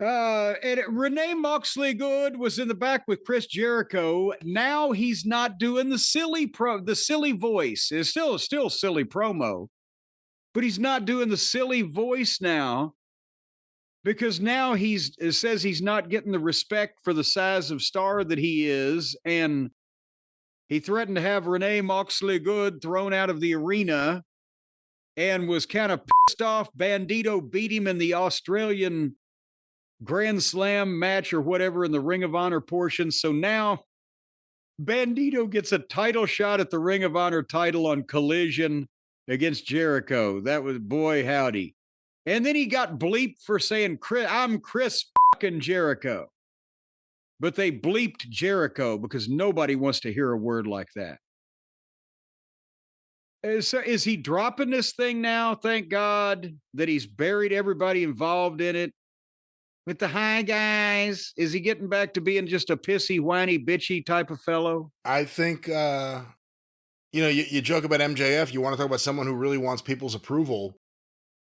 And Renee Moxley Good was in the back with Chris Jericho. Now he's not doing the silly voice. It's still silly promo, but he's not doing the silly voice now because now it says he's not getting the respect for the size of star that he is, and he threatened to have Renee Moxley Good thrown out of the arena, and was kind of pissed off. Bandito beat him in the Australian Grand Slam match or whatever in the Ring of Honor portion. So now Bandito gets a title shot at the Ring of Honor title on Collision against Jericho. That was, boy, howdy. And then he got bleeped for saying, I'm Chris fucking Jericho. But they bleeped Jericho because nobody wants to hear a word like that. So is he dropping this thing now? Thank God that he's buried everybody involved in it. With the hi guys, is he getting back to being just a pissy, whiny, bitchy type of fellow? I think, you joke about MJF. You want to talk about someone who really wants people's approval.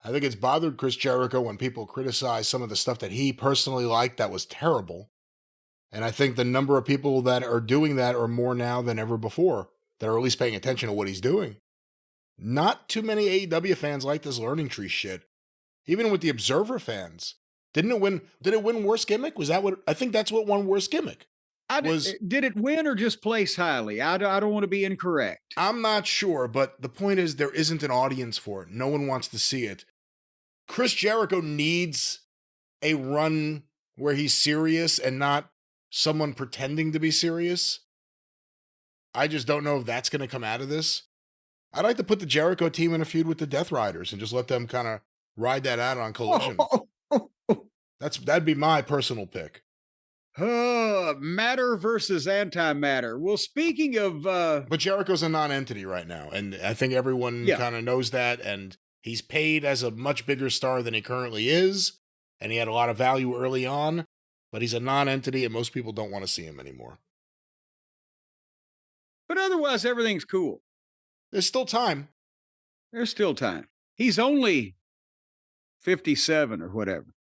I think it's bothered Chris Jericho when people criticize some of the stuff that he personally liked that was terrible. And I think the number of people that are doing that are more now than ever before, that are at least paying attention to what he's doing. Not too many AEW fans like this learning tree shit. Even with the Observer fans. Did it win worst gimmick? Was that what, I think that's what won worst gimmick. Did it win or just place highly? I don't want to be incorrect. I'm not sure, but the point is there isn't an audience for it. No one wants to see it. Chris Jericho needs a run where he's serious and not someone pretending to be serious. I just don't know if that's going to come out of this. I'd like to put the Jericho team in a feud with the Death Riders and just let them kind of ride that out on Collision. That'd be my personal pick. Matter versus antimatter. Well, speaking of... But Jericho's a non-entity right now, and I think everyone kind of knows that, and he's paid as a much bigger star than he currently is, and he had a lot of value early on, but he's a non-entity, and most people don't want to see him anymore. But otherwise, everything's cool. There's still time. There's still time. He's only 57 or whatever.